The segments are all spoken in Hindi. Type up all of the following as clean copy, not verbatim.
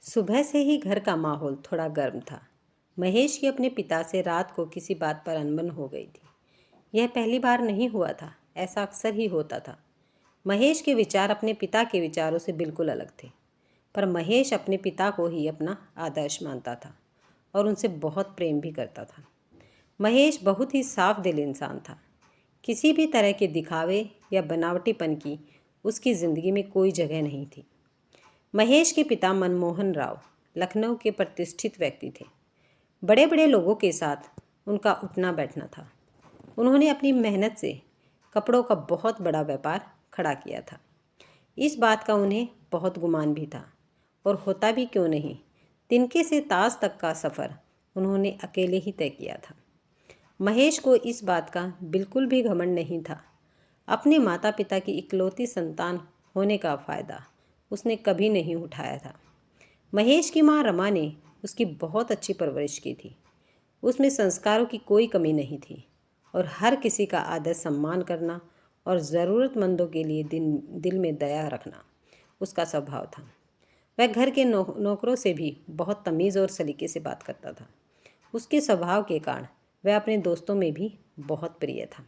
सुबह से ही घर का माहौल थोड़ा गर्म था। महेश की अपने पिता से रात को किसी बात पर अनबन हो गई थी। यह पहली बार नहीं हुआ था, ऐसा अक्सर ही होता था। महेश के विचार अपने पिता के विचारों से बिल्कुल अलग थे, पर महेश अपने पिता को ही अपना आदर्श मानता था और उनसे बहुत प्रेम भी करता था। महेश बहुत ही साफ दिल इंसान था। किसी भी तरह के दिखावे या बनावटीपन की उसकी ज़िंदगी में कोई जगह नहीं थी। महेश के पिता मनमोहन राव लखनऊ के प्रतिष्ठित व्यक्ति थे। बड़े बड़े लोगों के साथ उनका उठना बैठना था। उन्होंने अपनी मेहनत से कपड़ों का बहुत बड़ा व्यापार खड़ा किया था। इस बात का उन्हें बहुत गुमान भी था, और होता भी क्यों नहीं। तिनके से ताज तक का सफ़र उन्होंने अकेले ही तय किया था। महेश को इस बात का बिल्कुल भी घमंड नहीं था। अपने माता पिता की इकलौती संतान होने का फ़ायदा उसने कभी नहीं उठाया था। महेश की माँ रमा ने उसकी बहुत अच्छी परवरिश की थी। उसमें संस्कारों की कोई कमी नहीं थी, और हर किसी का आदर सम्मान करना और ज़रूरतमंदों के लिए दिल में दया रखना उसका स्वभाव था। वह घर के नौकरों से भी बहुत तमीज़ और सलीके से बात करता था। उसके स्वभाव के कारण वह अपने दोस्तों में भी बहुत प्रिय था।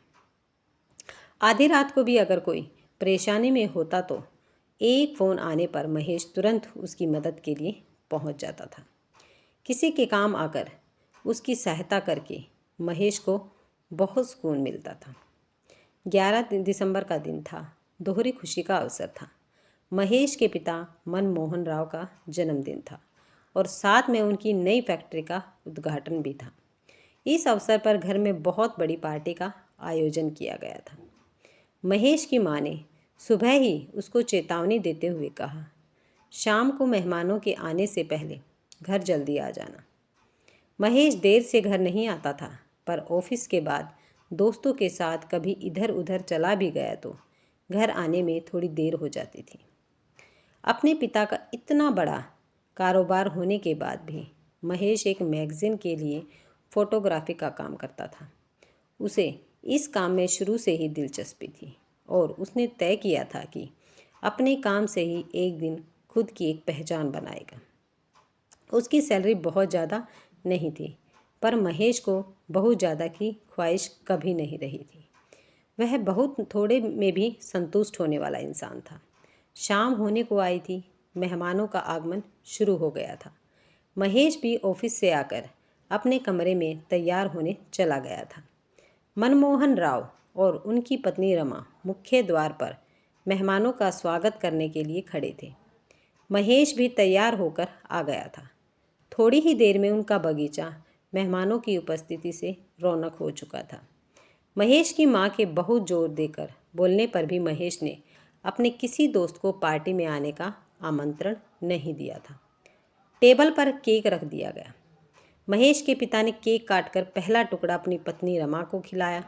आधी रात को भी अगर कोई परेशानी में होता तो एक फ़ोन आने पर महेश तुरंत उसकी मदद के लिए पहुंच जाता था। किसी के काम आकर उसकी सहायता करके महेश को बहुत सुकून मिलता था। 11 दिसंबर का दिन था। दोहरी खुशी का अवसर था। महेश के पिता मनमोहन राव का जन्मदिन था, और साथ में उनकी नई फैक्ट्री का उद्घाटन भी था। इस अवसर पर घर में बहुत बड़ी पार्टी का आयोजन किया गया था। महेश की माँ ने सुबह ही उसको चेतावनी देते हुए कहा, शाम को मेहमानों के आने से पहले घर जल्दी आ जाना। महेश देर से घर नहीं आता था, पर ऑफिस के बाद दोस्तों के साथ कभी इधर उधर चला भी गया तो घर आने में थोड़ी देर हो जाती थी। अपने पिता का इतना बड़ा कारोबार होने के बाद भी महेश एक मैगज़ीन के लिए फ़ोटोग्राफी का काम करता था। उसे इस काम में शुरू से ही दिलचस्पी थी, और उसने तय किया था कि अपने काम से ही एक दिन खुद की एक पहचान बनाएगा। उसकी सैलरी बहुत ज़्यादा नहीं थी, पर महेश को बहुत ज़्यादा की ख्वाहिश कभी नहीं रही थी। वह बहुत थोड़े में भी संतुष्ट होने वाला इंसान था। शाम होने को आई थी। मेहमानों का आगमन शुरू हो गया था। महेश भी ऑफिस से आकर अपने कमरे में तैयार होने चला गया था। मनमोहन राव और उनकी पत्नी रमा मुख्य द्वार पर मेहमानों का स्वागत करने के लिए खड़े थे। महेश भी तैयार होकर आ गया था। थोड़ी ही देर में उनका बगीचा मेहमानों की उपस्थिति से रौनक हो चुका था। महेश की मां के बहुत जोर देकर बोलने पर भी महेश ने अपने किसी दोस्त को पार्टी में आने का आमंत्रण नहीं दिया था। टेबल पर केक रख दिया गया। महेश के पिता ने केक काटकर पहला टुकड़ा अपनी पत्नी रमा को खिलाया।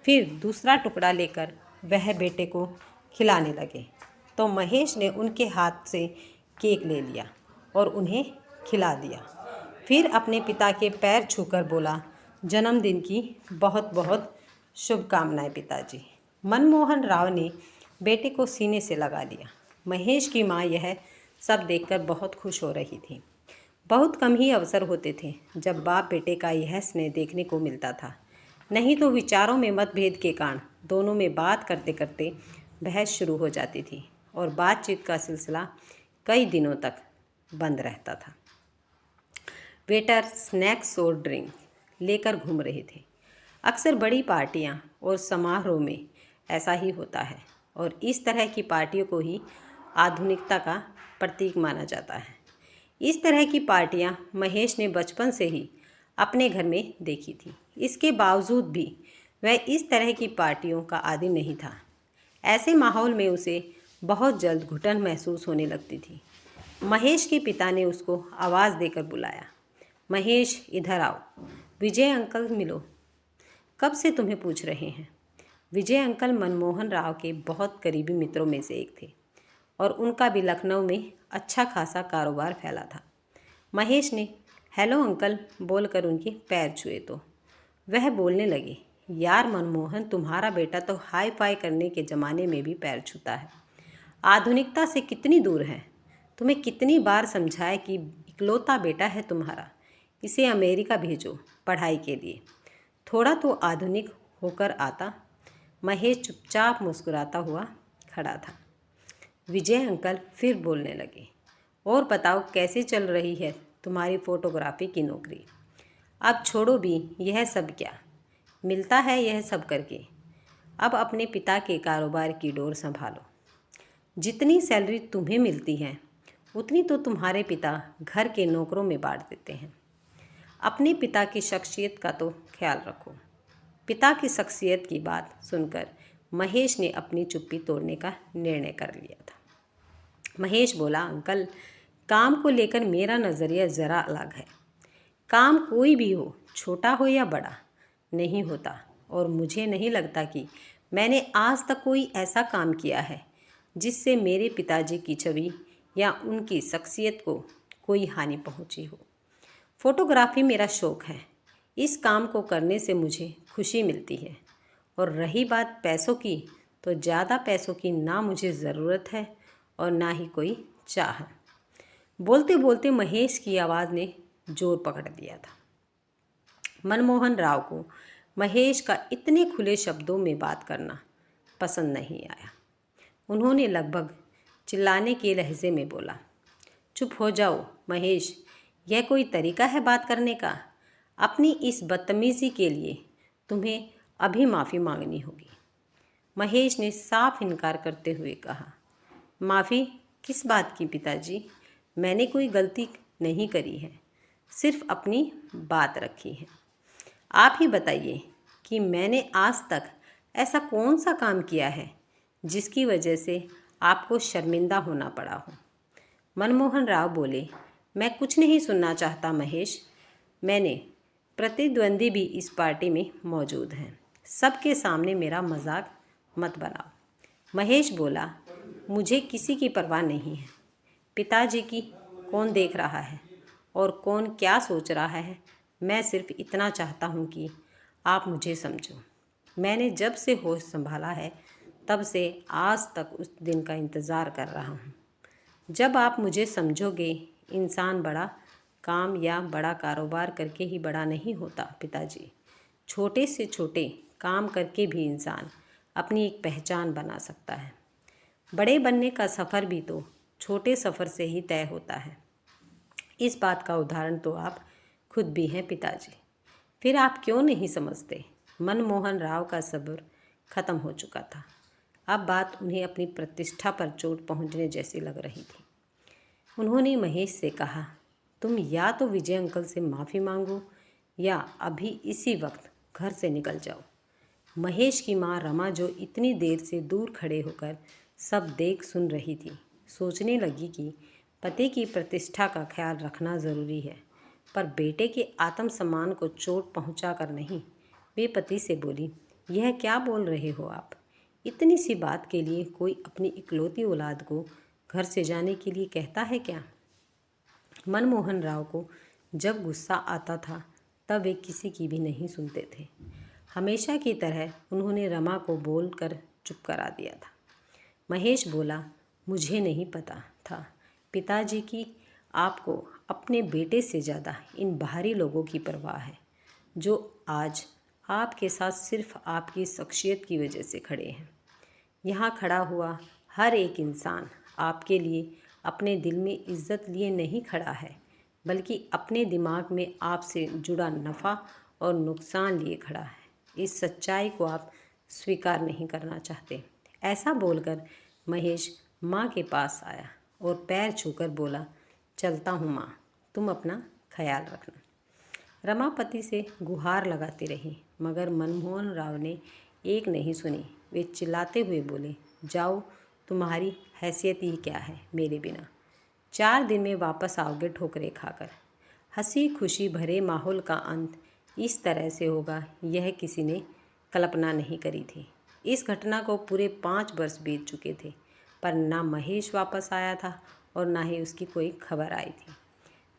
फिर दूसरा टुकड़ा लेकर वह बेटे को खिलाने लगे, तो महेश ने उनके हाथ से केक ले लिया और उन्हें खिला दिया। फिर अपने पिता के पैर छूकर बोला, जन्मदिन की बहुत बहुत शुभकामनाएं पिताजी। मनमोहन राव ने बेटे को सीने से लगा लिया। महेश की माँ यह सब देखकर बहुत खुश हो रही थी। बहुत कम ही अवसर होते थे जब बाप बेटे का यह स्नेह देखने को मिलता था। नहीं तो विचारों में मतभेद के कारण दोनों में बात करते करते बहस शुरू हो जाती थी, और बातचीत का सिलसिला कई दिनों तक बंद रहता था। वेटर स्नैक्स और ड्रिंक लेकर घूम रहे थे। अक्सर बड़ी पार्टियां और समारोह में ऐसा ही होता है, और इस तरह की पार्टियों को ही आधुनिकता का प्रतीक माना जाता है। इस तरह की पार्टियां महेश ने बचपन से ही अपने घर में देखी थी। इसके बावजूद भी वह इस तरह की पार्टियों का आदी नहीं था। ऐसे माहौल में उसे बहुत जल्द घुटन महसूस होने लगती थी। महेश के पिता ने उसको आवाज़ देकर बुलाया, महेश इधर आओ, विजय अंकल मिलो। कब से तुम्हें पूछ रहे हैं। विजय अंकल मनमोहन राव के बहुत करीबी मित्रों में से एक थे, और उनका भी लखनऊ में अच्छा खासा कारोबार फैला था। महेश ने हेलो अंकल बोलकर उनके पैर छुए तो वह बोलने लगे, यार मनमोहन, तुम्हारा बेटा तो हाई फाई करने के ज़माने में भी पैर छूता है। आधुनिकता से कितनी दूर है। तुम्हें कितनी बार समझाया कि इकलौता बेटा है तुम्हारा, इसे अमेरिका भेजो पढ़ाई के लिए। थोड़ा तो आधुनिक होकर आता। महेश चुपचाप मुस्कुराता हुआ खड़ा था। विजय अंकल फिर बोलने लगे, और बताओ कैसे चल रही है तुम्हारी फोटोग्राफी की नौकरी? अब छोड़ो भी यह सब, क्या मिलता है यह सब करके। अब अपने पिता के कारोबार की डोर संभालो। जितनी सैलरी तुम्हें मिलती है उतनी तो तुम्हारे पिता घर के नौकरों में बांट देते हैं। अपने पिता की शख्सियत का तो ख्याल रखो। पिता की शख्सियत की बात सुनकर महेश ने अपनी चुप्पी तोड़ने का निर्णय कर लिया था। महेश बोला, अंकल, काम को लेकर मेरा नज़रिया ज़रा अलग है। काम कोई भी हो, छोटा हो या बड़ा, नहीं होता, और मुझे नहीं लगता कि मैंने आज तक कोई ऐसा काम किया है जिससे मेरे पिताजी की छवि या उनकी शख्सियत को कोई हानि पहुंची हो। फोटोग्राफी मेरा शौक़ है। इस काम को करने से मुझे खुशी मिलती है। और रही बात पैसों की, तो ज़्यादा पैसों की ना मुझे ज़रूरत है और ना ही कोई चाह। बोलते बोलते महेश की आवाज़ ने जोर पकड़ लिया था। मनमोहन राव को महेश का इतने खुले शब्दों में बात करना पसंद नहीं आया। उन्होंने लगभग चिल्लाने के लहजे में बोला, चुप हो जाओ महेश, यह कोई तरीका है बात करने का? अपनी इस बदतमीज़ी के लिए तुम्हें अभी माफ़ी मांगनी होगी। महेश ने साफ इनकार करते हुए कहा, माफ़ी किस बात की पिताजी? मैंने कोई गलती नहीं करी है, सिर्फ अपनी बात रखी है। आप ही बताइए कि मैंने आज तक ऐसा कौन सा काम किया है जिसकी वजह से आपको शर्मिंदा होना पड़ा हो? मनमोहन राव बोले, मैं कुछ नहीं सुनना चाहता महेश। मैंने प्रतिद्वंदी भी इस पार्टी में मौजूद हैं। सबके सामने मेरा मजाक मत बनाओ। महेश बोला, मुझे किसी की परवाह नहीं है। पिताजी की कौन देख रहा है और कौन क्या सोच रहा है? मैं सिर्फ इतना चाहता हूँ कि आप मुझे समझो। मैंने जब से होश संभाला है तब से आज तक उस दिन का इंतज़ार कर रहा हूँ जब आप मुझे समझोगे। इंसान बड़ा काम या बड़ा कारोबार करके ही बड़ा नहीं होता पिताजी। छोटे से छोटे काम करके भी इंसान अपनी एक पहचान बना सकता है। बड़े बनने का सफ़र भी तो छोटे सफ़र से ही तय होता है। इस बात का उदाहरण तो आप खुद भी हैं पिताजी। फिर आप क्यों नहीं समझते? मनमोहन राव का सब्र खत्म हो चुका था। अब बात उन्हें अपनी प्रतिष्ठा पर चोट पहुंचने जैसी लग रही थी। उन्होंने महेश से कहा, तुम या तो विजय अंकल से माफ़ी मांगो या अभी इसी वक्त घर से निकल जाओ। महेश की माँ रमा, जो इतनी देर से दूर खड़े होकर सब देख सुन रही थी, सोचने लगी कि पति की प्रतिष्ठा का ख्याल रखना ज़रूरी है, पर बेटे के आत्मसम्मान को चोट पहुंचाकर नहीं। वे पति से बोली, यह क्या बोल रहे हो आप? इतनी सी बात के लिए कोई अपनी इकलौती औलाद को घर से जाने के लिए कहता है क्या? मनमोहन राव को जब गुस्सा आता था तब वे किसी की भी नहीं सुनते थे। हमेशा की तरह उन्होंने रमा को बोलकर चुप करा दिया था। महेश बोला, मुझे नहीं पता था पिताजी की आपको अपने बेटे से ज़्यादा इन बाहरी लोगों की परवाह है, जो आज आपके साथ सिर्फ आपकी शख्सियत की वजह से खड़े हैं। यहाँ खड़ा हुआ हर एक इंसान आपके लिए अपने दिल में इज्जत लिए नहीं खड़ा है, बल्कि अपने दिमाग में आपसे जुड़ा नफ़ा और नुकसान लिए खड़ा है। इस सच्चाई को आप स्वीकार नहीं करना चाहते। ऐसा बोलकर महेश माँ के पास आया और पैर छूकर बोला, चलता हूँ माँ, तुम अपना ख्याल रखना। रमा पति से गुहार लगाती रही, मगर मनमोहन राव ने एक नहीं सुनी। वे चिल्लाते हुए बोले, जाओ, तुम्हारी हैसियत ही क्या है मेरे बिना? 4 दिन में वापस आओगे ठोकरें खाकर। हंसी खुशी भरे माहौल का अंत इस तरह से होगा, यह किसी ने कल्पना नहीं करी थी। इस घटना को पूरे 5 वर्ष बीत चुके थे, पर ना महेश वापस आया था और ना ही उसकी कोई खबर आई थी।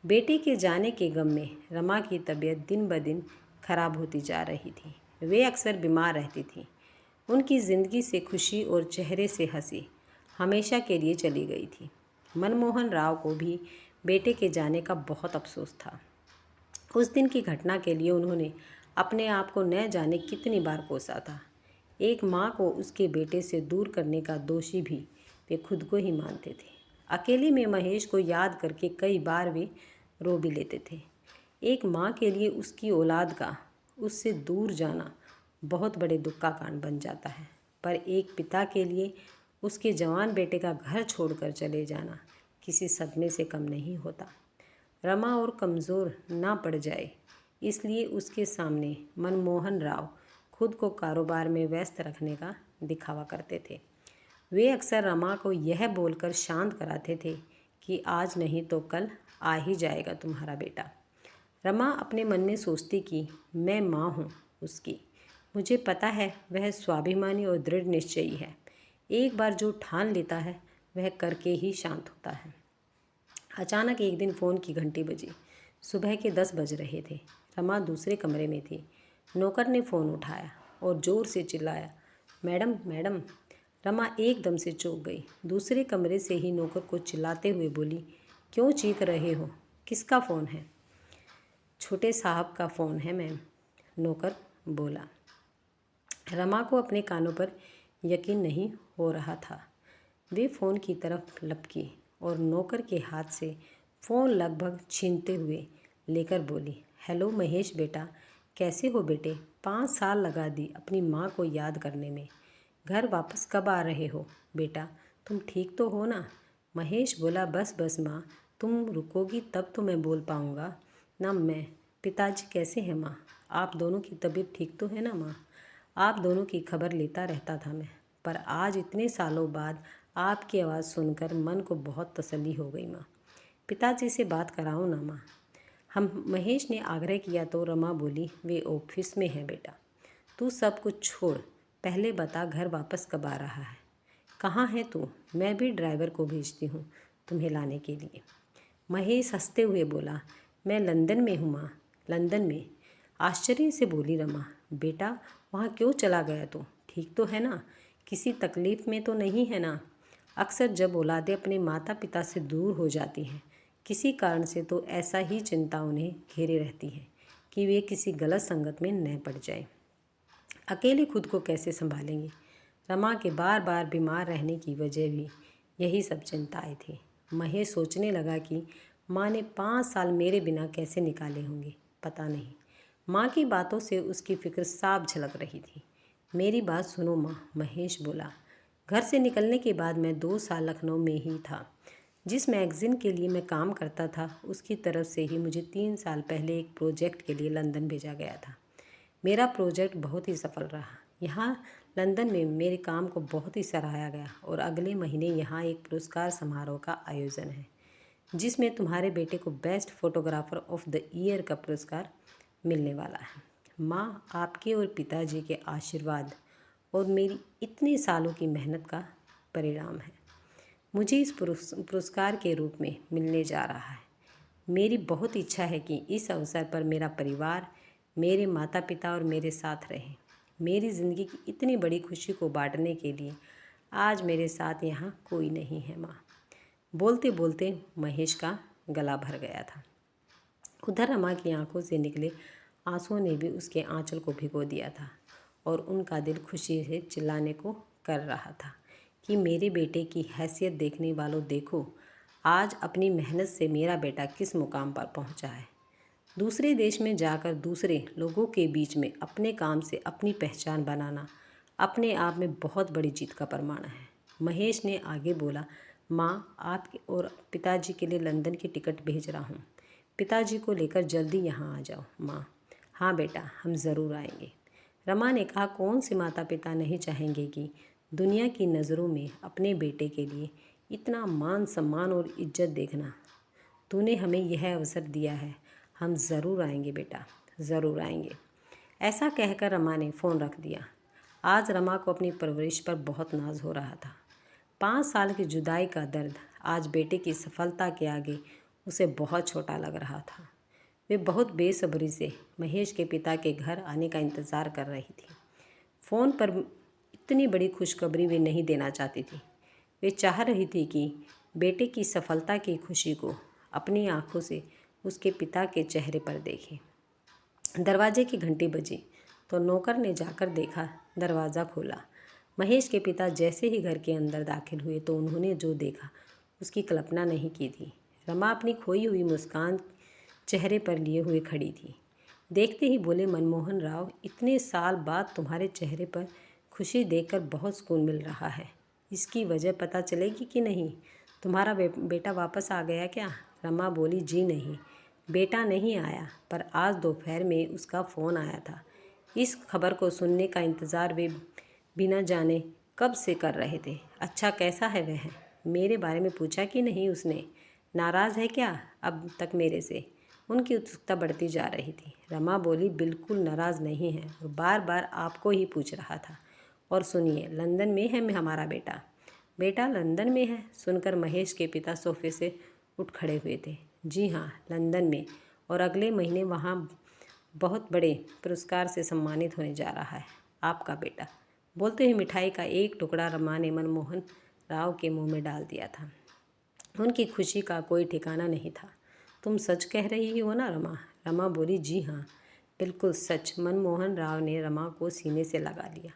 बेटे के जाने के गम में रमा की तबीयत दिन ब दिन खराब होती जा रही थी। वे अक्सर बीमार रहती थी। उनकी ज़िंदगी से खुशी और चेहरे से हंसी हमेशा के लिए चली गई थी। मनमोहन राव को भी बेटे के जाने का बहुत अफसोस था। उस दिन की घटना के लिए उन्होंने अपने आप को न जाने कितनी बार कोसा था। एक माँ को उसके बेटे से दूर करने का दोषी भी वे खुद को ही मानते थे। अकेले में महेश को याद करके कई बार वे रो भी लेते थे। एक माँ के लिए उसकी औलाद का उससे दूर जाना बहुत बड़े दुख का कारण बन जाता है, पर एक पिता के लिए उसके जवान बेटे का घर छोड़कर चले जाना किसी सदमे से कम नहीं होता। रमा और कमज़ोर ना पड़ जाए, इसलिए उसके सामने मनमोहन राव खुद को कारोबार में व्यस्त रखने का दिखावा करते थे। वे अक्सर रमा को यह बोलकर शांत कराते थे कि आज नहीं तो कल आ ही जाएगा तुम्हारा बेटा। रमा अपने मन में सोचती कि मैं माँ हूँ उसकी, मुझे पता है वह स्वाभिमानी और दृढ़ निश्चयी है। एक बार जो ठान लेता है वह करके ही शांत होता है। अचानक एक दिन फ़ोन की घंटी बजी। सुबह के 10 बज रहे थे। रमा दूसरे कमरे में थी। नौकर ने फ़ोन उठाया और ज़ोर से चिल्लाया, मैडम मैडम। रमा एकदम से चौंक गई। दूसरे कमरे से ही नौकर को चिल्लाते हुए बोली, क्यों चीख रहे हो, किसका फ़ोन है? छोटे साहब का फ़ोन है मैम, नौकर बोला। रमा को अपने कानों पर यकीन नहीं हो रहा था। वे फ़ोन की तरफ लपकी और नौकर के हाथ से फ़ोन लगभग छीनते हुए लेकर बोली, हेलो महेश बेटा, कैसे हो बेटे? 5 साल लगा दी अपनी माँ को याद करने में। घर वापस कब आ रहे हो बेटा? तुम ठीक तो हो ना? महेश बोला, बस बस माँ, तुम रुकोगी तब तो मैं बोल पाऊँगा ना। मैं पिताजी कैसे हैं माँ? आप दोनों की तबीयत ठीक तो है ना माँ? आप दोनों की खबर लेता रहता था मैं, पर आज इतने सालों बाद आपकी आवाज़ सुनकर मन को बहुत तसल्ली हो गई माँ। पिताजी से बात कराओ ना माँ। हम महेश ने आग्रह किया तो रमा बोली, वे ऑफिस में है बेटा। तू सब कुछ छोड़, पहले बता घर वापस कब आ रहा है? कहाँ है तू? मैं भी ड्राइवर को भेजती हूँ तुम्हें लाने के लिए। महेश हंसते हुए बोला, मैं लंदन में हूँ माँ। लंदन में? आश्चर्य से बोली रमा, बेटा वहाँ क्यों चला गया तू? ठीक तो है ना? किसी तकलीफ़ में तो नहीं है ना? अक्सर जब औलादें अपने माता पिता से दूर हो जाती हैं किसी कारण से, तो ऐसा ही चिंता उन्हें घेरे रहती है कि वे किसी गलत संगत में न पड़ जाए। अकेले खुद को कैसे संभालेंगे? रमा के बार बार बीमार रहने की वजह भी यही सब चिंताएं थी। महेश सोचने लगा कि माँ ने 5 साल मेरे बिना कैसे निकाले होंगे, पता नहीं। माँ की बातों से उसकी फिक्र साफ झलक रही थी। मेरी बात सुनो माँ, महेश बोला। घर से निकलने के बाद मैं 2 साल लखनऊ में ही था। जिस मैगज़ीन के लिए मैं काम करता था उसकी तरफ से ही मुझे 3 साल पहले एक प्रोजेक्ट के लिए लंदन भेजा गया था। मेरा प्रोजेक्ट बहुत ही सफल रहा। यहाँ लंदन में मेरे काम को बहुत ही सराहा गया और अगले महीने यहाँ एक पुरस्कार समारोह का आयोजन है जिसमें तुम्हारे बेटे को best photographer of the year का पुरस्कार मिलने वाला है। माँ, आपके और पिताजी के आशीर्वाद और मेरी इतने सालों की मेहनत का परिणाम है। मुझे इस पुरस्कार के रूप में मिलने जा रहा है। मेरी बहुत इच्छा है कि इस अवसर पर मेरा परिवार, मेरे माता पिता और मेरे साथ रहें। मेरी ज़िंदगी की इतनी बड़ी खुशी को बांटने के लिए आज मेरे साथ यहाँ कोई नहीं है माँ। बोलते बोलते महेश का गला भर गया था। उधर रमा की आंखों से निकले आंसुओं ने भी उसके आंचल को भिगो दिया था और उनका दिल खुशी से चिल्लाने को कर रहा था कि मेरे बेटे की हैसियत देखने वालों, देखो आज अपनी मेहनत से मेरा बेटा किस मुकाम पर पहुंचा है। दूसरे देश में जाकर दूसरे लोगों के बीच में अपने काम से अपनी पहचान बनाना अपने आप में बहुत बड़ी जीत का प्रमाण है। महेश ने आगे बोला, माँ, आपके और पिताजी के लिए लंदन की टिकट भेज रहा हूँ। पिताजी को लेकर जल्दी यहाँ आ जाओ माँ। हाँ बेटा, हम ज़रूर आएंगे। रमा ने कहा, कौन से माता पिता नहीं चाहेंगे कि दुनिया की नज़रों में अपने बेटे के लिए इतना मान सम्मान और इज्जत देखना। तूने हमें यह अवसर दिया है, हम ज़रूर आएंगे बेटा, ज़रूर आएंगे। ऐसा कहकर रमा ने फ़ोन रख दिया। आज रमा को अपनी परवरिश पर बहुत नाज हो रहा था। 5 साल की जुदाई का दर्द आज बेटे की सफलता के आगे उसे बहुत छोटा लग रहा था। वे बहुत बेसब्री से महेश के पिता के घर आने का इंतज़ार कर रही थी। फ़ोन पर इतनी बड़ी खुशखबरी वे नहीं देना चाहती थी। वे चाह रही थी कि बेटे की सफलता की खुशी को अपनी आंखों से उसके पिता के चेहरे पर देखे। दरवाजे की घंटी बजी तो नौकर ने जाकर देखा, दरवाज़ा खोला। महेश के पिता जैसे ही घर के अंदर दाखिल हुए तो उन्होंने जो देखा उसकी कल्पना नहीं की थी। रमा अपनी खोई हुई मुस्कान चेहरे पर लिए हुए खड़ी थी। देखते ही बोले, मनमोहन राव, इतने साल बाद तुम्हारे चेहरे पर खुशी देखकर बहुत सुकून मिल रहा है। इसकी वजह पता चलेगी कि नहीं? तुम्हारा बेटा वापस आ गया क्या? रमा बोली, जी नहीं, बेटा नहीं आया, पर आज दोपहर में उसका फ़ोन आया था। इस खबर को सुनने का इंतज़ार वे बिना जाने कब से कर रहे थे। अच्छा, कैसा है वह? मेरे बारे में पूछा कि नहीं उसने? नाराज़ है क्या अब तक मेरे से? उनकी उत्सुकता बढ़ती जा रही थी। रमा बोली, बिल्कुल नाराज़ नहीं है, वो बार बार आपको ही पूछ रहा था। और सुनिए, लंदन में है हमारा बेटा। बेटा लंदन में है? सुनकर महेश के पिता सोफे से उठ खड़े हुए थे। जी हाँ, लंदन में, और अगले महीने वहाँ बहुत बड़े पुरस्कार से सम्मानित होने जा रहा है आपका बेटा। बोलते हुए मिठाई का एक टुकड़ा रमा ने मनमोहन राव के मुंह में डाल दिया था। उनकी खुशी का कोई ठिकाना नहीं था। तुम सच कह रही हो ना रमा? रमा बोली, जी हाँ, बिल्कुल सच। मनमोहन राव ने रमा को सीने से लगा लिया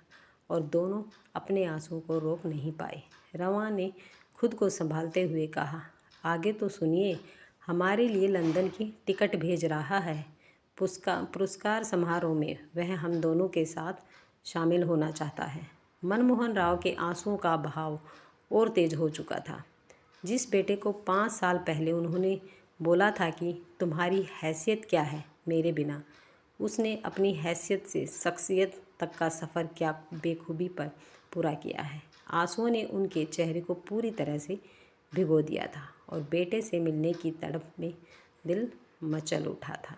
और दोनों अपने आंसुओं को रोक नहीं पाए। रमा ने खुद को संभालते हुए कहा, आगे तो सुनिए, हमारे लिए लंदन की टिकट भेज रहा है। पुरस्कार समारोह में वह हम दोनों के साथ शामिल होना चाहता है। मनमोहन राव के आंसुओं का बहाव और तेज हो चुका था। जिस बेटे को 5 साल पहले उन्होंने बोला था कि तुम्हारी हैसियत क्या है मेरे बिना, उसने अपनी हैसियत से शख्सियत तक का सफ़र क्या बेखूबी पर पूरा किया है। आंसुओं ने उनके चेहरे को पूरी तरह से भिगो दिया था और बेटे से मिलने की तड़प में दिल मचल उठा था।